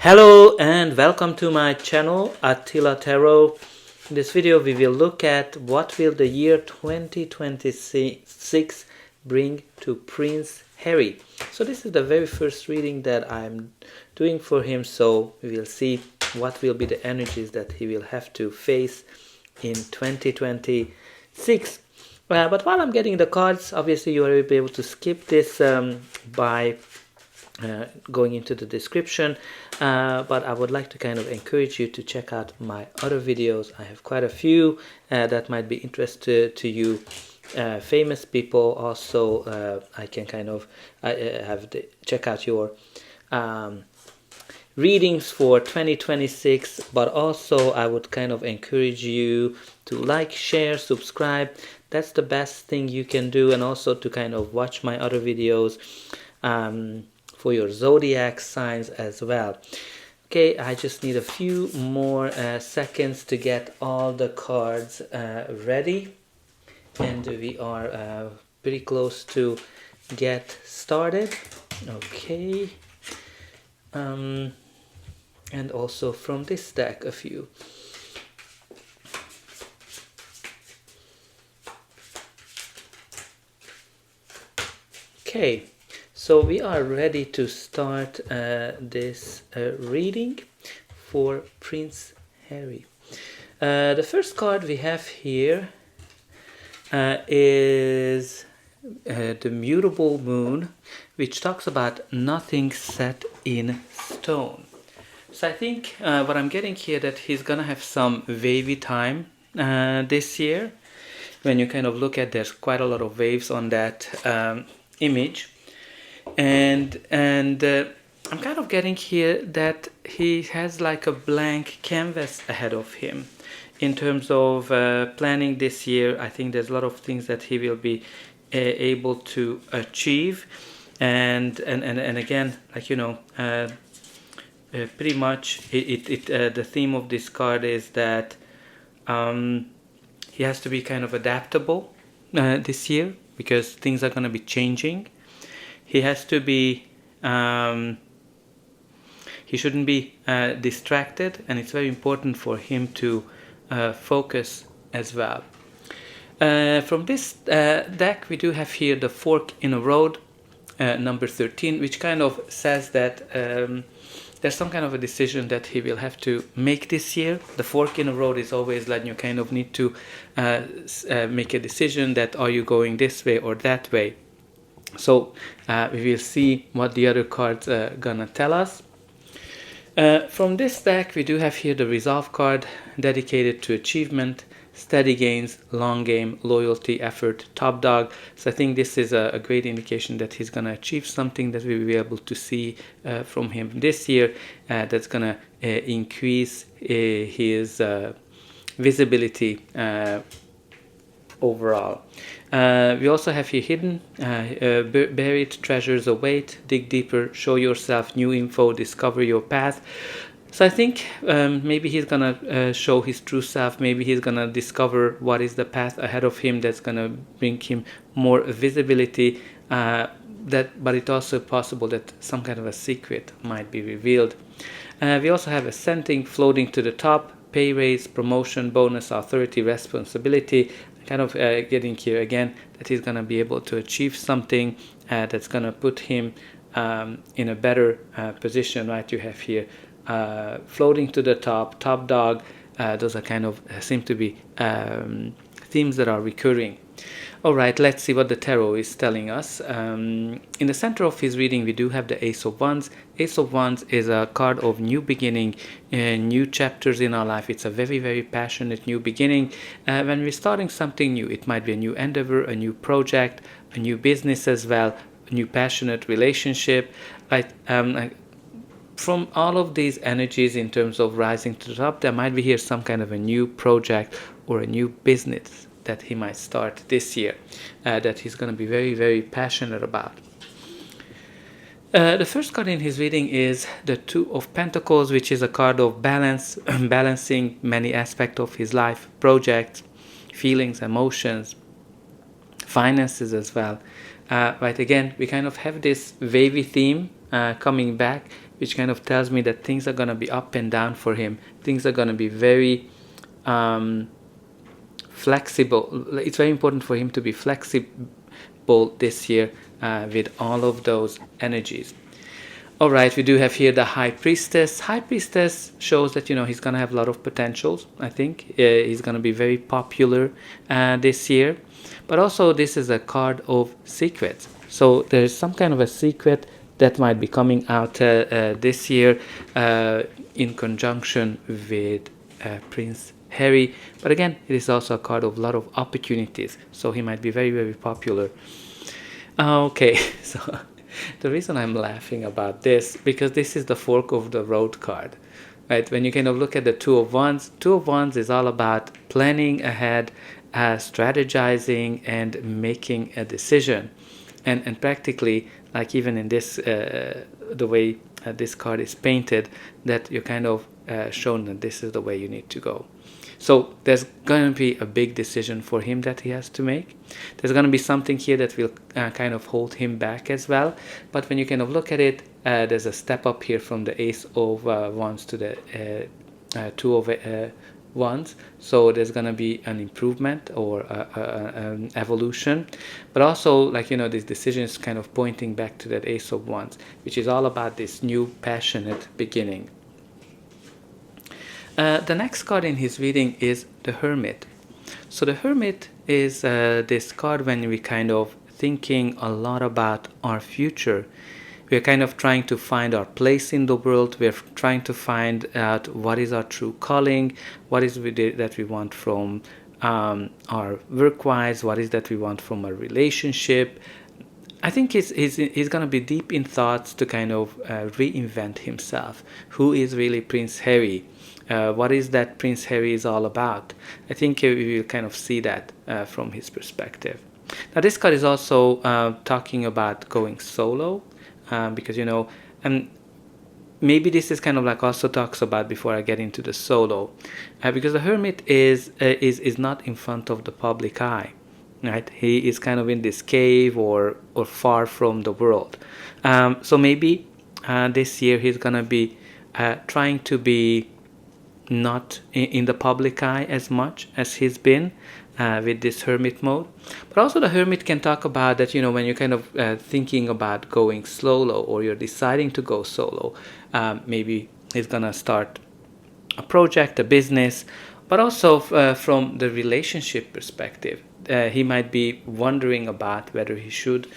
Hello and welcome to my channel Attila Tarot. In this video we will look at what will the year 2026 bring to Prince Harry. So this is the very first reading that I'm doing for him, so we will see what will be the energies that he will have to face in 2026. But while I'm getting the cards, obviously you will be able to skip this by going into the description, but I would like to kind of encourage you to check out my other videos. I have quite a few that might be interested to you. Famous people also, I can kind of check out your readings for 2026, but also I would kind of encourage you to like, share, subscribe. That's the best thing you can do, and also to kind of watch my other videos for your zodiac signs as well. Okay, I just need a few more seconds to get all the cards ready, and we are pretty close to get started. Okay, and also from this deck a few. Okay, so we are ready to start this reading for Prince Harry. The first card we have here is the mutable moon, which talks about nothing set in stone. So I think what I'm getting here, that he's gonna have some wavy time this year. When you kind of look at, there's quite a lot of waves on that image, and I'm kind of getting here that he has like a blank canvas ahead of him in terms of planning this year. I think there's a lot of things that he will be able to achieve, and again, like, you know, pretty much the theme of this card is that he has to be kind of adaptable this year, because things are going to be changing. He has to be he shouldn't be distracted, and it's very important for him to focus as well. From this deck we do have here the fork in a road, number 13, which kind of says that there's some kind of a decision that he will have to make this year. The fork in the road is always like you kind of need to make a decision that are you going this way or that way. So we will see what the other cards are gonna tell us. From this deck we do have here the resolve card, dedicated to achievement, steady gains, long game, loyalty, effort, top dog. So I think this is a great indication that he's going to achieve something that we will be able to see from him this year, that's going to increase his visibility overall. We also have here hidden, buried treasures await, dig deeper, show yourself, new info, discover your path. So I think maybe he's gonna show his true self. Maybe he's gonna discover what is the path ahead of him that's gonna bring him more visibility. But it's also possible that some kind of a secret might be revealed. We also have ascending, floating to the top, pay raise, promotion, bonus, authority, responsibility. Kind of getting here again that he's gonna be able to achieve something that's gonna put him in a better position. Right? You have here floating to the top, top dog. Those are kind of seem to be themes that are recurring. All right, let's see what the tarot is telling us. In the center of his reading we do have the Ace of Wands. Ace of Wands is a card of new beginning, new chapters in our life. It's a very, very passionate new beginning. When we're starting something new, it might be a new endeavor, a new project, a new business as well, a new passionate relationship. From all of these energies in terms of rising to the top, there might be here some kind of a new project or a new business that he might start this year, that he's going to be very, very passionate about. The first card in his reading is the Two of Pentacles, which is a card of balance, balancing many aspects of his life, projects, feelings, emotions, finances as well. Right, again, we kind of have this wavy theme coming back which kind of tells me that things are going to be up and down for him. Things are going to be very flexible. It's very important for him to be flexible this year with all of those energies. All right, we do have here the High Priestess. High Priestess shows that, he's going to have a lot of potentials, I think. He's going to be very popular this year. But also, this is a card of secrets. So there's some kind of a secret that might be coming out this year in conjunction with Prince Harry. But again, it is also a card of a lot of opportunities. So he might be very, very popular. Okay, so the reason I'm laughing about this, because this is the Fork of the Road card, right? When you kind of look at the Two of Wands is all about planning ahead, strategizing, and making a decision. And practically, like even in this, the way this card is painted, that you're kind of shown that this is the way you need to go. So there's going to be a big decision for him that he has to make. There's going to be something here that will kind of hold him back as well. But when you kind of look at it, there's a step up here from the Ace of Wands to the Two of Wands. So there's going to be an improvement or an evolution. But also, like, this decision is kind of pointing back to that Ace of Wands, which is all about this new passionate beginning. The next card in his reading is the Hermit. So the Hermit is this card when we kind of thinking a lot about our future. We're kind of trying to find our place in the world. We're trying to find out what is our true calling, what is that we want from our work-wise, what is that we want from a relationship. I think he's going to be deep in thoughts to kind of reinvent himself. Who is really Prince Harry? What is that Prince Harry is all about? I think we will kind of see that from his perspective. Now, this card is also talking about going solo, because, and maybe this is kind of like also talks about before I get into the solo, because the Hermit is not in front of the public eye, right? He is kind of in this cave or far from the world. So maybe this year he's gonna be trying to be not in the public eye as much as he's been with this Hermit mode. But also the Hermit can talk about that, when you're kind of thinking about going solo or you're deciding to go solo, maybe he's gonna start a project, a business, but also from the relationship perspective. He might be wondering about whether he should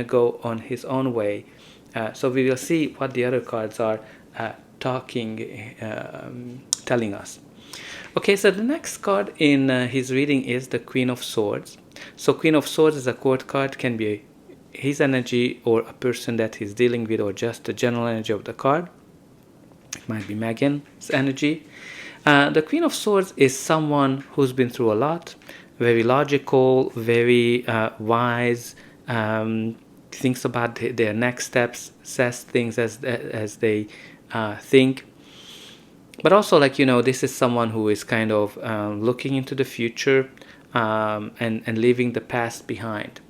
go on his own way. So we will see what the other cards are telling us. Okay, so the next card in his reading is the Queen of Swords. So Queen of Swords is a court card, can be his energy or a person that he's dealing with, or just the general energy of the card. It might be Megan's energy. The Queen of Swords is someone who's been through a lot, very logical, very wise, thinks about their next steps, says things as they think. But also, like, this is someone who is kind of looking into the future and leaving the past behind,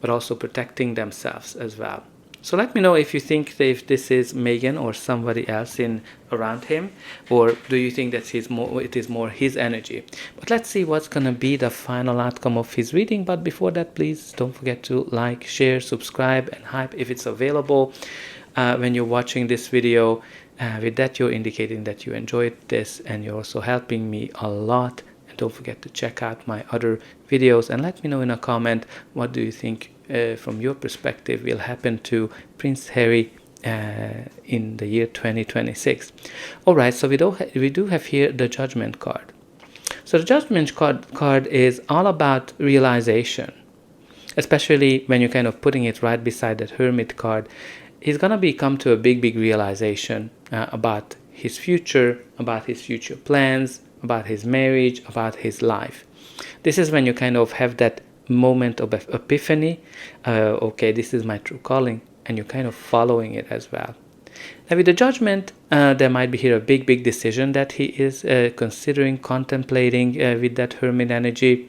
but also protecting themselves as well. So let me know if you think that if this is Megan or somebody else around him, or do you think that it is more his energy. But let's see what's going to be the final outcome of his reading. But before that, please don't forget to like, share, subscribe, and hype if it's available when you're watching this video. With that, you're indicating that you enjoyed this, and you're also helping me a lot. And don't forget to check out my other videos and let me know in a comment what do you think from your perspective will happen to Prince Harry in the year 2026. Alright, so we do have here the Judgment card. So the Judgment card is all about realization, especially when you're kind of putting it right beside that Hermit card. He's going to come to a big realization about his future plans, about his marriage, about his life. This is when you kind of have that moment of epiphany. Okay, this is my true calling, and you're kind of following it as well. Now with the Judgment, there might be here a big decision that he is considering, contemplating with that Hermit energy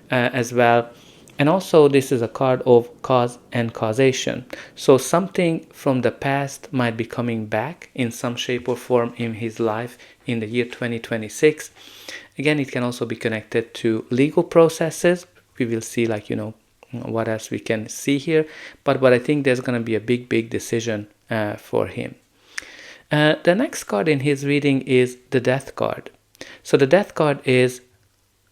as well. And also, this is a card of cause and causation. So something from the past might be coming back in some shape or form in his life in the year 2026. Again, it can also be connected to legal processes. We will see, like, what else we can see here. But I think there's going to be a big decision for him. The next card in his reading is the Death card. So the Death card is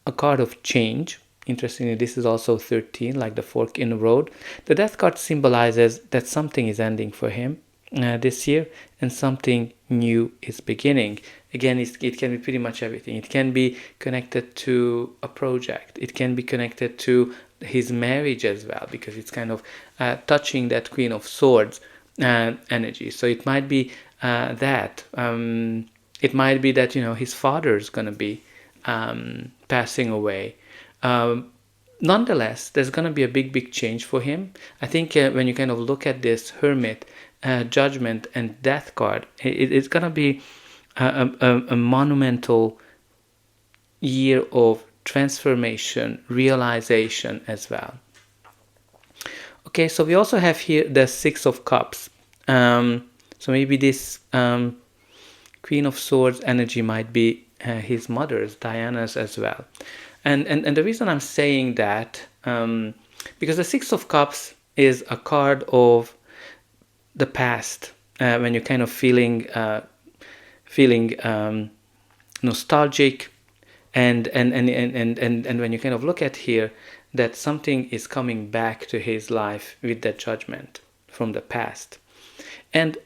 a card of change. Interestingly, this is also 13, like the fork in the road. The Death card symbolizes that something is ending for him this year, and something new is beginning. Again, it can be pretty much everything. It can be connected to a project. It can be connected to his marriage as well, because it's kind of touching that Queen of Swords energy. So it might be that. It might be that, his father is going to be passing away. Nonetheless, there's going to be a big change for him. I think when you kind of look at this Hermit, Judgment, and Death card, it's going to be a monumental year of transformation, realization as well. Okay, so we also have here the Six of Cups. So maybe this Queen of Swords energy might be his mother's, Diana's as well. And the reason I'm saying that, because the Six of Cups is a card of the past, when you're kind of feeling nostalgic, and when you kind of look at here, that something is coming back to his life with that Judgment from the past. And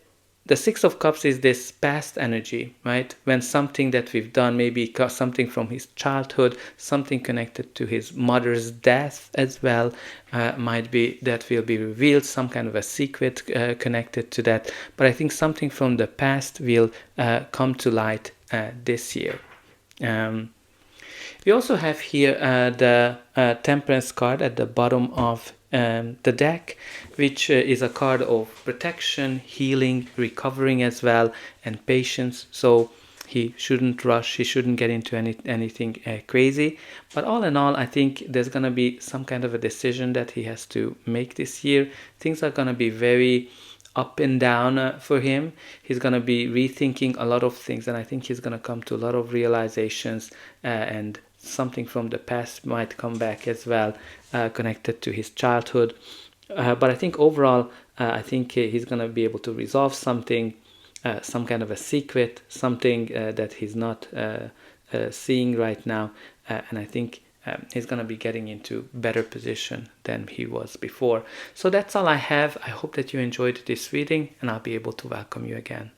the Six of Cups is this past energy, right? When something that we've done, maybe something from his childhood, something connected to his mother's death as well, might be that will be revealed, some kind of a secret connected to that. But I think something from the past will come to light this year. We also have here the Temperance card at the bottom of the deck, which is a card of protection, healing, recovering as well, and patience. So he shouldn't rush, he shouldn't get into anything crazy. But all in all, I think there's going to be some kind of a decision that he has to make this year. Things are going to be very up and down for him. He's going to be rethinking a lot of things, and I think he's going to come to a lot of realizations, and something from the past might come back as well, connected to his childhood. But I think overall, I think he's going to be able to resolve something, some kind of a secret, something that he's not seeing right now. And I think he's going to be getting into better position than he was before. So that's all I have. I hope that you enjoyed this reading, and I'll be able to welcome you again.